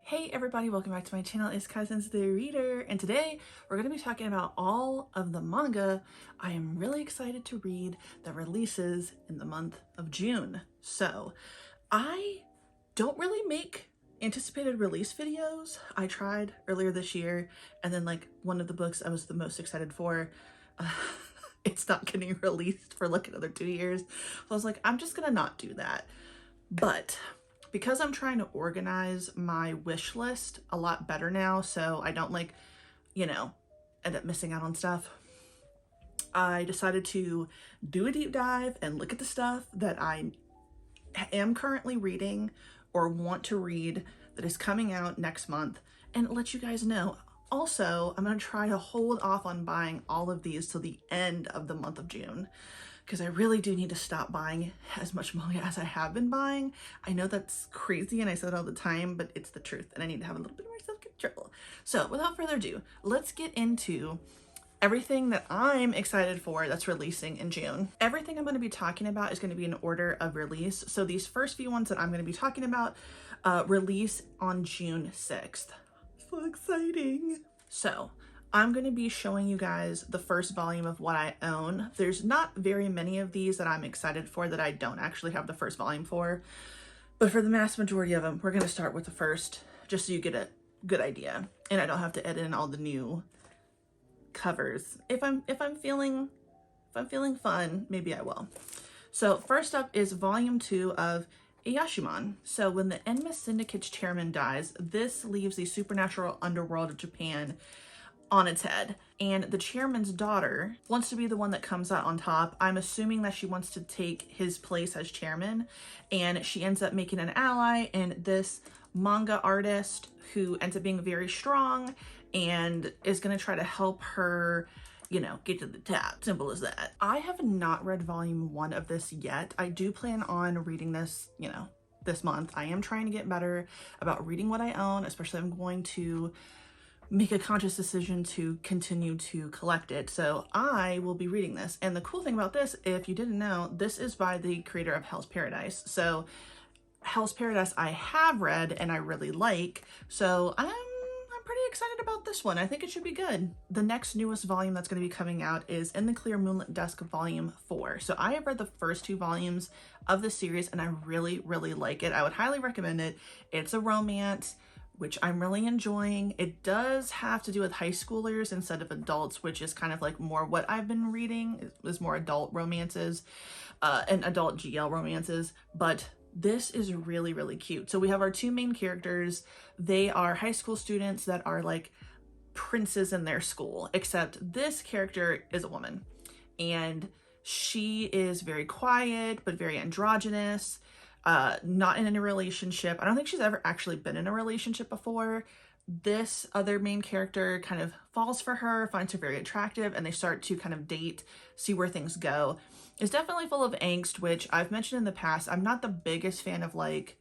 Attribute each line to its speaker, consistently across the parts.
Speaker 1: Hey everybody, welcome back to my channel. It's Constance the Reader, and today we're going to be talking about all of the manga I am really excited to read that releases in the month of June. So I don't really make anticipated release videos. I tried earlier this year, and then like one of the books I was the most excited for, it's not getting released for like another 2 years. So I was like, I'm just gonna not do that. But because I'm trying to organize my wish list a lot better now, so I don't end up missing out on stuff, I decided to do a deep dive and look at the stuff that I am currently reading or want to read that is coming out next month and let you guys know. Also, I'm going to try to hold off on buying all of these till the end of the month of June, because I really do need to stop buying as much manga as I have been buying. I know that's crazy and I say it all the time, but it's the truth and I need to have a little bit more self-control. So without further ado, let's get into everything that I'm excited for that's releasing in June. Everything I'm going to be talking about is going to be in order of release. So these first few ones that I'm going to be talking about release on June 6th. So exciting. So I'm going to be showing you guys the first volume of what I own. There's not very many of these that I'm excited for that I don't actually have the first volume for, but for the mass majority of them, we're going to start with the first, just so you get a good idea, and I don't have to edit in all the new covers. If I'm feeling fun, maybe I will. So first up is volume 2 of Ayashimon. So when the Enma Syndicate's chairman dies, this leaves the supernatural underworld of Japan on its head, and the chairman's daughter wants to be the one that comes out on top. I'm assuming that she wants to take his place as chairman, and she ends up making an ally in this manga artist who ends up being very strong and is going to try to help her, you know, get to the top. Simple as that. I have not read volume 1 of this yet. I do plan on reading this, this month. I am trying to get better about reading what I own, especially if I'm going to make a conscious decision to continue to collect it. So I will be reading this. And the cool thing about this, if you didn't know, this is by the creator of Hell's Paradise. So Hell's Paradise I have read and I really like. So I'm pretty excited about this one. I think it should be good. The next newest volume that's going to be coming out is In the Clear Moonlit Dusk volume 4. So I have read the first 2 volumes of the series and I really, really like it. I would highly recommend it. It's a romance, which I'm really enjoying. It does have to do with high schoolers instead of adults, which is kind of like more what I've been reading is more adult romances and adult GL romances, but this is really, really cute. So we have our 2 main characters. They are high school students that are like princes in their school, except this character is a woman and she is very quiet, but very androgynous. Not in any relationship. I don't think she's ever actually been in a relationship before. This other main character kind of falls for her, finds her very attractive, and they start to kind of date, see where things go. It's definitely full of angst, which I've mentioned in the past. I'm not the biggest fan of like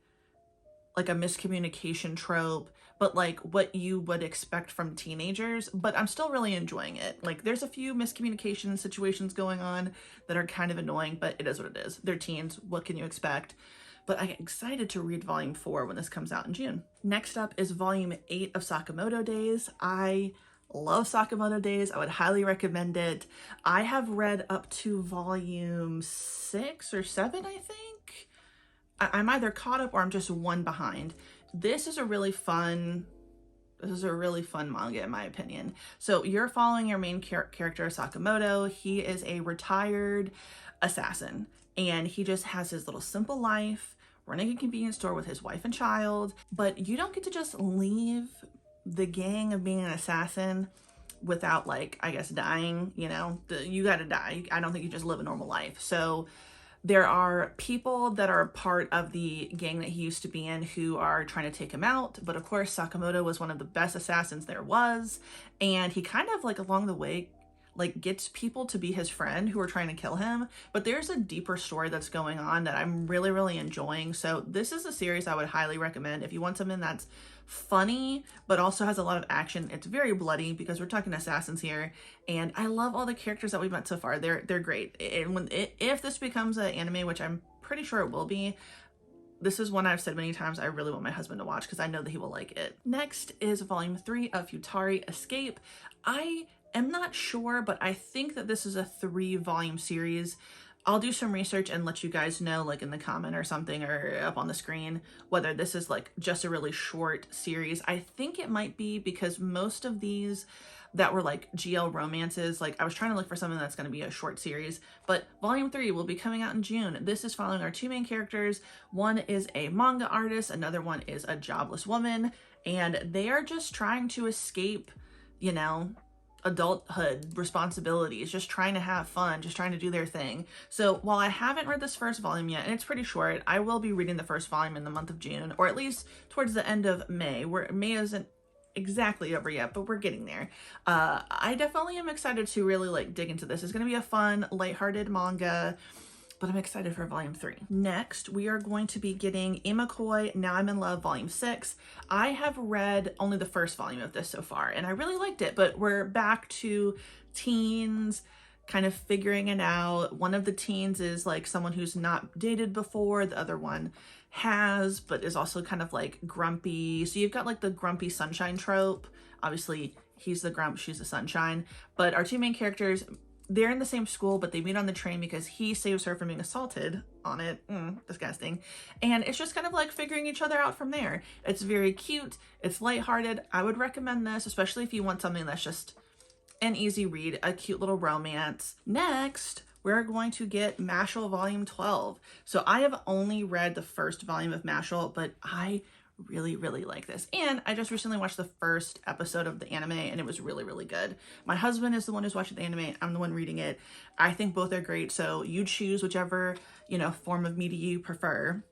Speaker 1: a miscommunication trope, but like what you would expect from teenagers, but I'm still really enjoying it. Like there's a few miscommunication situations going on that are kind of annoying, but it is what it is. They're teens, what can you expect? But I'm excited to read volume 4 when this comes out in June. Next up is volume 8 of Sakamoto Days. I love Sakamoto Days. I would highly recommend it. I have read up to volume 6 or 7, I think. I'm either caught up or I'm just one behind. This is a really fun manga in my opinion. So you're following your main character, Sakamoto. He is a retired assassin and he just has his little simple life running a convenience store with his wife and child, but you don't get to just leave the gang of being an assassin without like, I guess, dying, you gotta die. I don't think you just live a normal life. So there are people that are part of the gang that he used to be in who are trying to take him out. But of course, Sakamoto was one of the best assassins there was. And he kind of like along the way, like gets people to be his friend who are trying to kill him. But there's a deeper story that's going on that I'm really, really enjoying. So this is a series I would highly recommend if you want something that's funny, but also has a lot of action. It's very bloody because we're talking assassins here. And I love all the characters that we've met so far. They're great. And if this becomes an anime, which I'm pretty sure it will be, this is one I've said many times I really want my husband to watch because I know that he will like it. Next is volume 3 of Futari Escape. I am not sure, but I think that this is a 3-volume series. I'll do some research and let you guys know, like in the comment or something, or up on the screen, whether this is like just a really short series. I think it might be, because most of these that were like GL romances, like I was trying to look for something that's going to be a short series, but volume 3 will be coming out in June. This is following our 2 main characters. One is a manga artist, another one is a jobless woman, and they are just trying to escape, you know, adulthood responsibilities, just trying to have fun, just trying to do their thing. So while I haven't read this first volume yet, and it's pretty short, I will be reading the first volume in the month of June, or at least towards the end of May, where May isn't exactly over yet, but we're getting there. I definitely am excited to really like dig into this. It's going to be a fun, lighthearted manga, but I'm excited for volume 3. Next, we are going to be getting Imakoi Now I'm in Love volume 6. I have read only the first volume of this so far, and I really liked it, but we're back to teens kind of figuring it out. One of the teens is like someone who's not dated before, the other one has, but is also kind of like grumpy. So you've got like the grumpy sunshine trope. Obviously, he's the grump, she's the sunshine, but our 2 main characters, they're in the same school, but they meet on the train because he saves her from being assaulted on it. Disgusting. And it's just kind of like figuring each other out from there. It's very cute. It's lighthearted. I would recommend this, especially if you want something that's just an easy read, a cute little romance. Next, we're going to get Mashal volume 12. So I have only read the first volume of Mashal, but I really like this, and I just recently watched the first episode of the anime, and it was really good. My husband is the one who's watching the anime, I'm the one reading it. I think both are great, so you choose whichever, you know, form of media you prefer.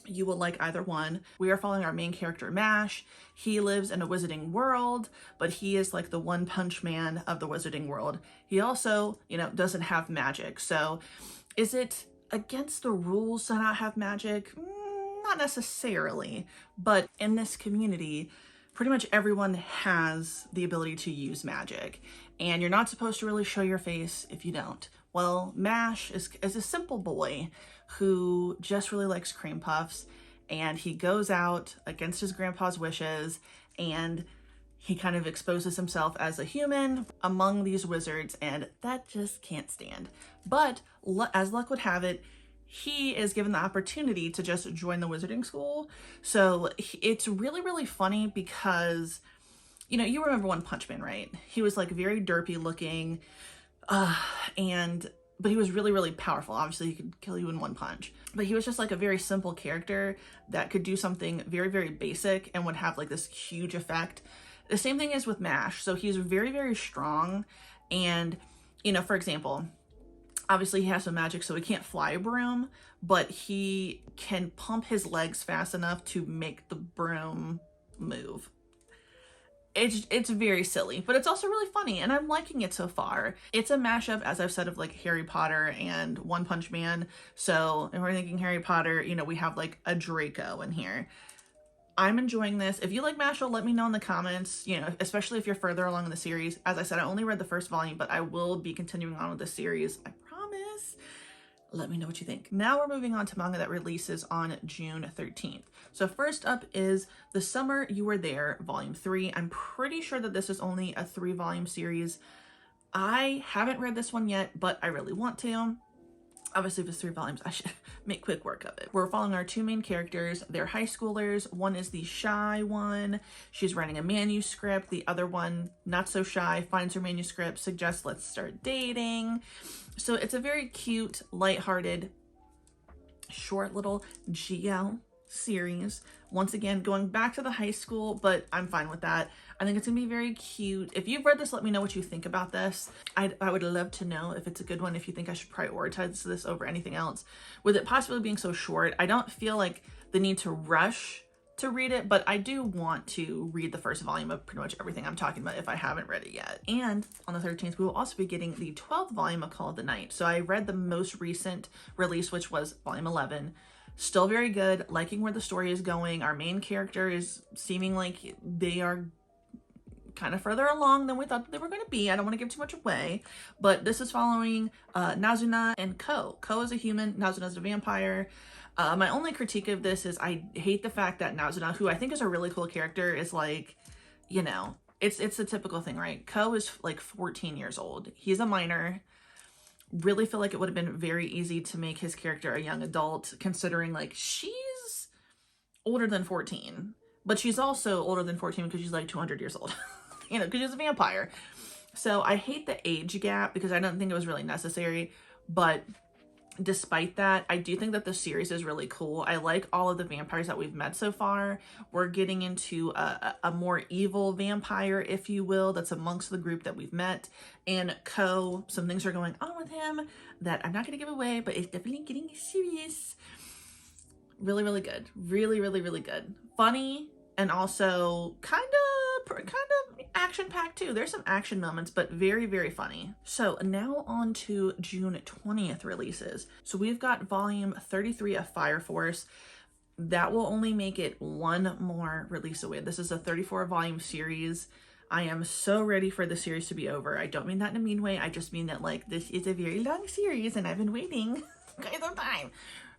Speaker 1: You will like either one. We are following our main character, Mash. He lives in a wizarding world, but he is like the one punch man of the wizarding world. He also, you know, doesn't have magic. So is it against the rules to not have magic? Not necessarily, but in this community, pretty much everyone has the ability to use magic, and you're not supposed to really show your face if you don't. Well, Mash is a simple boy who just really likes cream puffs, and he goes out against his grandpa's wishes, and he kind of exposes himself as a human among these wizards, and that just can't stand. But as luck would have it, he is given the opportunity to just join the wizarding school. So it's really funny because, you know, you remember One Punch Man, right? He was like very derpy looking, but he was really powerful. Obviously he could kill you in one punch, but he was just like a very simple character that could do something very basic and would have like this huge effect. The same thing is with Mash. So he's very strong, and, you know, for example, obviously he has some magic, so he can't fly a broom, but he can pump his legs fast enough to make the broom move. It's very silly, but it's also really funny, and I'm liking it so far. It's a mashup, as I've said, of like Harry Potter and One Punch Man. So if we're thinking Harry Potter, you know, we have like a Draco in here. I'm enjoying this. If you like Mashal, let me know in the comments, you know, especially if you're further along in the series. As I said, I only read the first volume, but I will be continuing on with the series, I promise. Let me know what you think. Now we're moving on to manga that releases on June 13th. So first up is The Summer You Were There, Volume 3. I'm pretty sure that this is only a 3-volume series. I haven't read this one yet, but I really want to. Obviously, if it's 3 volumes, I should make quick work of it. We're following our 2 main characters. They're high schoolers. One is the shy one. She's writing a manuscript. The other one, not so shy, finds her manuscript, suggests let's start dating. So it's a very cute, lighthearted, short little GL series. Once again, going back to the high school, but I'm fine with that. I think it's gonna be very cute. If you've read this, let me know what you think about this. I would love to know if it's a good one, if you think I should prioritize this over anything else. With it possibly being so short, I don't feel like the need to rush to read it, but I do want to read the first volume of pretty much everything I'm talking about if I haven't read it yet. And on the 13th, we will also be getting the 12th volume of Call of the Night. So I read the most recent release, which was volume 11. Still very good, liking where the story is going. Our main character is seeming like they are kind of further along than we thought that they were going to be. I don't want to give too much away, but this is following Nazuna and Ko. Ko is a human, Nazuna is a vampire. My only critique of this is I hate the fact that Nazuna, who I think is a really cool character, is like, you know, it's the typical thing, right? Ko is like 14 years old. He's a minor. Really feel like it would have been very easy to make his character a young adult, considering like she's older than 14, but she's also older than 14 because she's like 200 years old, you know, because she's a vampire. So I hate the age gap because I don't think it was really necessary, but despite that, I do think that the series is really cool. I like all of the vampires that we've met so far. We're getting into a more evil vampire, if you will, that's amongst the group that we've met. And Ko, some things are going on with him that I'm not going to give away, but it's definitely getting serious. Really, really good. Really, really, really good. Funny, and also kind of action-packed too. There's some action moments, but very, very funny. So now on to June 20th releases. So we've got volume 33 of Fire Force. That will only make it one more release away. This is a 34 volume series. I am so ready for the series to be over. I don't mean that in a mean way. I just mean that like this is a very long series and I've been waiting quite some time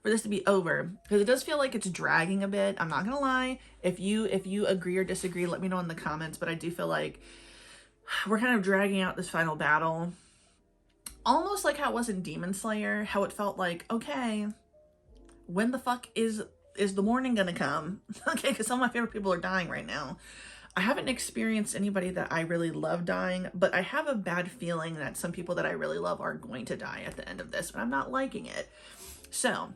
Speaker 1: for this to be over, because it does feel like it's dragging a bit. I'm not gonna lie. If you agree or disagree, let me know in the comments, but I do feel like we're kind of dragging out this final battle. Almost like how it was in Demon Slayer, how it felt like, okay, when the fuck is the morning gonna come? Okay, because some of my favorite people are dying right now. I haven't experienced anybody that I really love dying, but I have a bad feeling that some people that I really love are going to die at the end of this, but I'm not liking it. So,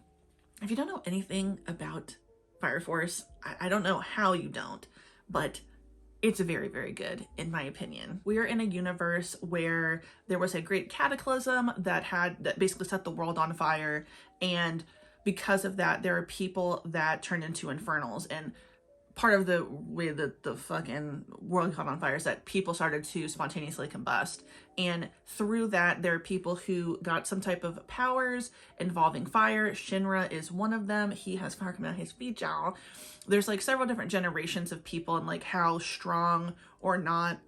Speaker 1: if you don't know anything about Fire Force, I don't know how you don't, but it's very, very good, in my opinion. We are in a universe where there was a great cataclysm that basically set the world on fire, and because of that, there are people that turned into infernals, and part of the way that the fucking world caught on fire is that people started to spontaneously combust. And through that, there are people who got some type of powers involving fire. Shinra is one of them. He has fire coming out his feet, y'all. There's like several different generations of people and like how strong or not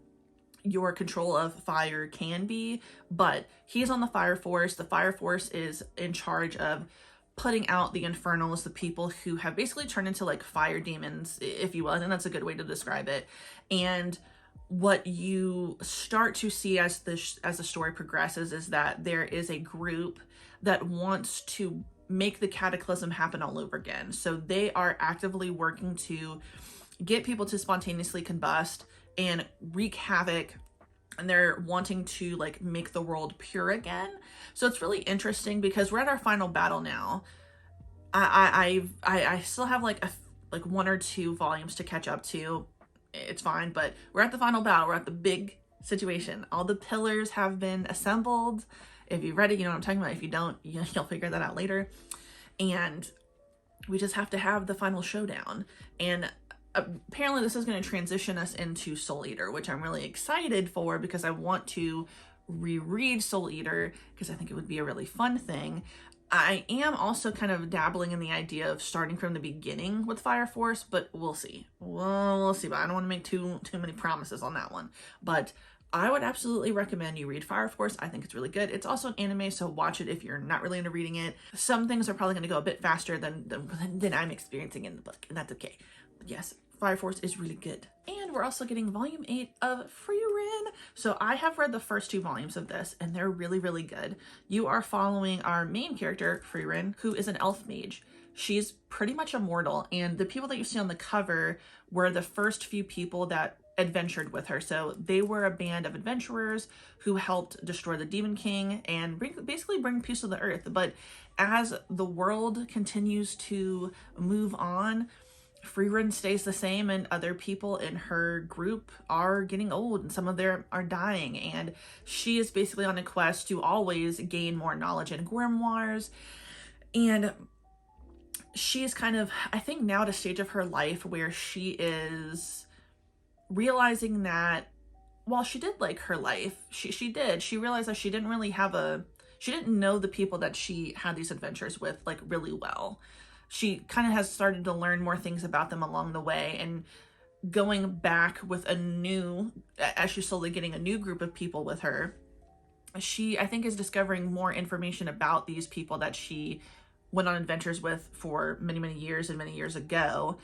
Speaker 1: your control of fire can be. But he's on the Fire Force. The Fire Force is in charge of putting out the infernals, the people who have basically turned into like fire demons, if you will. I think that's a good way to describe it. And what you start to see as the story progresses is that there is a group that wants to make the cataclysm happen all over again. So they are actively working to get people to spontaneously combust and wreak havoc, and they're wanting to like make the world pure again. So it's really interesting because we're at our final battle now. I still have like one or two volumes to catch up to. It's fine, but we're at the final battle. We're at the big situation. All the pillars have been assembled. If you've read it, you know what I'm talking about. If you don't, you'll figure that out later. And we just have to have the final showdown. And apparently this is going to transition us into Soul Eater, which I'm really excited for because I want to reread Soul Eater because I think it would be a really fun thing. I am also kind of dabbling in the idea of starting from the beginning with Fire Force, but we'll see. We'll see, but I don't want to make too many promises on that one. But I would absolutely recommend you read Fire Force. I think it's really good. It's also an anime, so watch it if you're not really into reading it. Some things are probably going to go a bit faster than I'm experiencing in the book, and that's okay. But yes, Fire Force is really good. And we're also getting volume 8 of Frieren. So I have read the first 2 volumes of this, and they're really, really good. You are following our main character, Frieren, who is an elf mage. She's pretty much immortal, and the people that you see on the cover were the first few people that adventured with her. So they were a band of adventurers who helped destroy the Demon King and basically bring peace to the earth. But as the world continues to move on, Frieren stays the same, and other people in her group are getting old, and some of them are dying, and she is basically on a quest to always gain more knowledge in grimoires. And she is kind of, I think, now at a stage of her life where she is realizing that while she did like her life, she realized that she didn't really have she didn't know the people that she had these adventures with like really well. She kind of has started to learn more things about them along the way, and going back with a new, as she's slowly getting a new group of people with her, she, I think, is discovering more information about these people that she went on adventures with for many, many years and many years ago.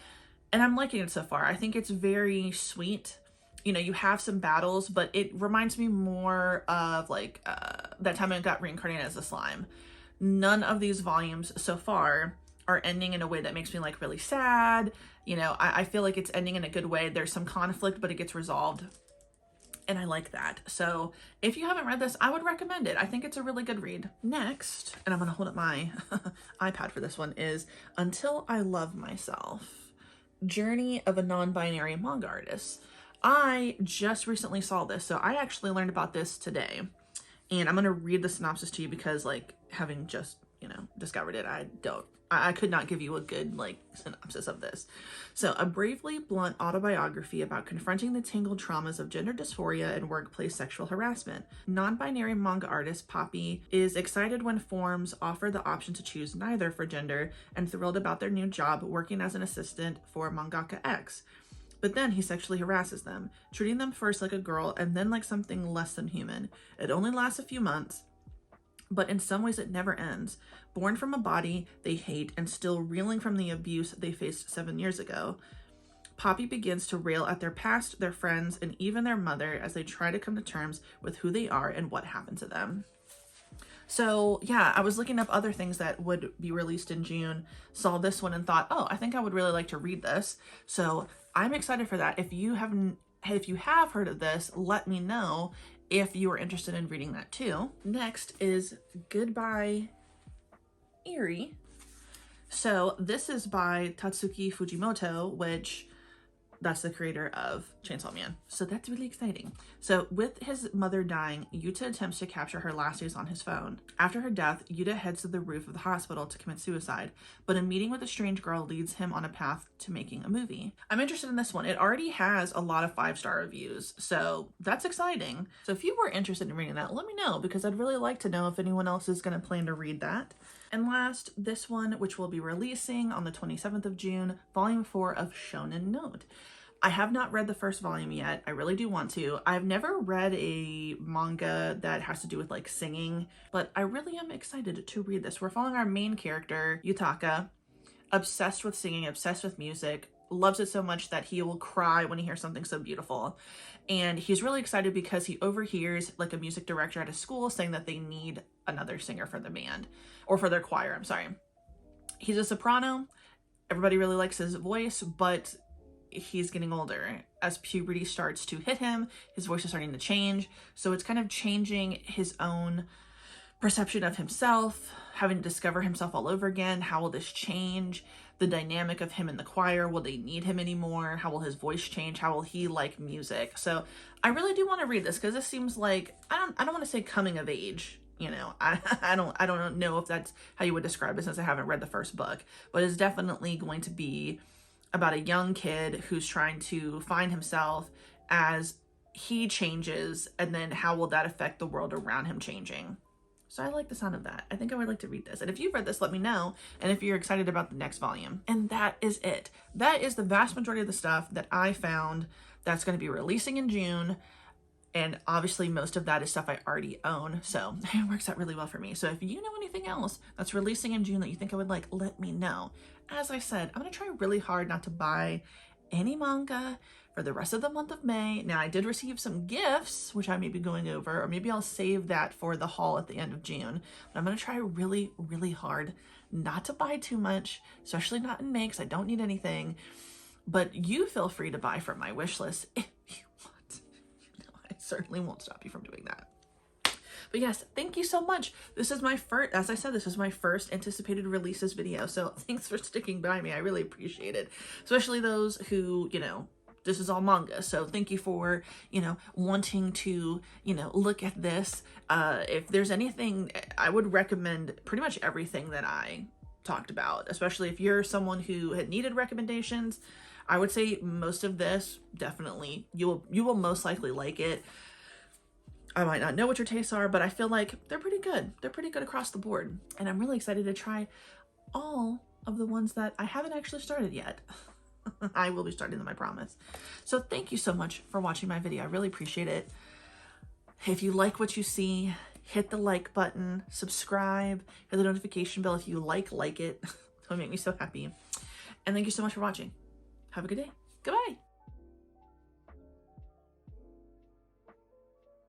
Speaker 1: And I'm liking it so far. I think it's very sweet. You know, you have some battles, but it reminds me more of like that time I got reincarnated as a slime. None of these volumes so far are ending in a way that makes me like really sad. You know, I feel like it's ending in a good way. There's some conflict, but it gets resolved. And I like that. So if you haven't read this, I would recommend it. I think it's a really good read. Next, and I'm going to hold up my iPad for this one, is Until I Love Myself, Journey of a Non-Binary Manga Artist. I just recently saw this, so I actually learned about this today. And I'm going to read the synopsis to you because, like, having just, you know, discovered it, I could not give you a good, like, synopsis of this. So, a bravely blunt autobiography about confronting the tangled traumas of gender dysphoria and workplace sexual harassment. Non-binary manga artist Poppy is excited when forms offer the option to choose neither for gender and thrilled about their new job working as an assistant for mangaka X. But then he sexually harasses them, treating them first like a girl and then like something less than human. It only lasts a few months, but in some ways it never ends. Born from a body they hate and still reeling from the abuse they faced 7 years ago, Poppy begins to rail at their past, their friends, and even their mother as they try to come to terms with who they are and what happened to them. So yeah, I was looking up other things that would be released in June, saw this one and thought, oh, I think I would really like to read this. So I'm excited for that. If you have heard of this, let me know if you are interested in reading that too. Next is Goodbye Eerie. So this is by Tatsuki Fujimoto, which that's the creator of Chainsaw Man. So that's really exciting. So with his mother dying, Yuta attempts to capture her last days on his phone. After her death, Yuta heads to the roof of the hospital to commit suicide, but a meeting with a strange girl leads him on a path to making a movie. I'm interested in this one. It already has a lot of 5-star reviews, so that's exciting. So if you were interested in reading that, let me know, because I'd really like to know if anyone else is going to plan to read that. And last, this one, which will be releasing on the 27th of June, Volume 4 of Shonen Note. I have not read the first volume yet. I really do want to. I've never read a manga that has to do with like singing, but I really am excited to read this. We're following our main character, Yutaka, obsessed with singing, obsessed with music, loves it so much that he will cry when he hears something so beautiful. And he's really excited because he overhears like a music director at a school saying that they need another singer for the band, or for their choir, I'm sorry. He's a soprano. Everybody really likes his voice, but he's getting older. As puberty starts to hit him, his voice is starting to change. So it's kind of changing his own perception of himself, having to discover himself all over again. How will this change? The dynamic of him in the choir, will they need him anymore? How will his voice change? How will he like music? So I really do want to read this because this seems like, I don't want to say coming of age. You know, I don't know if that's how you would describe it since I haven't read the first book, but it's definitely going to be about a young kid who's trying to find himself as he changes, and then how will that affect the world around him changing. So I like the sound of that. I think I would like to read this. And if you've read this, let me know. And if you're excited about the next volume. And that is it. That is the vast majority of the stuff that I found that's going to be releasing in June. And obviously most of that is stuff I already own. So it works out really well for me. So if you know anything else that's releasing in June that you think I would like, let me know. As I said, I'm going to try really hard not to buy any manga for the rest of the month of May. Now I did receive some gifts, which I may be going over, or maybe I'll save that for the haul at the end of June. But I'm going to try really, really hard not to buy too much, especially not in May because I don't need anything. But you feel free to buy from my wish list if you want. I certainly won't stop you from doing that. But yes, thank you so much. This is my first, as I said, this is my first anticipated releases video. So thanks for sticking by me. I really appreciate it. Especially those who, you know, this is all manga. So thank you for, you know, wanting to, you know, look at this. If there's anything, I would recommend pretty much everything that I talked about, especially if you're someone who had needed recommendations. I would say most of this, definitely, you will most likely like it. I might not know what your tastes are, but I feel like they're pretty good. They're pretty good across the board. And I'm really excited to try all of the ones that I haven't actually started yet. I will be starting them, I promise. So thank you so much for watching my video. I really appreciate it. If you like what you see, hit the like button, subscribe, hit the notification bell if you like it. It'll make me so happy. And thank you so much for watching. Have a good day. Goodbye.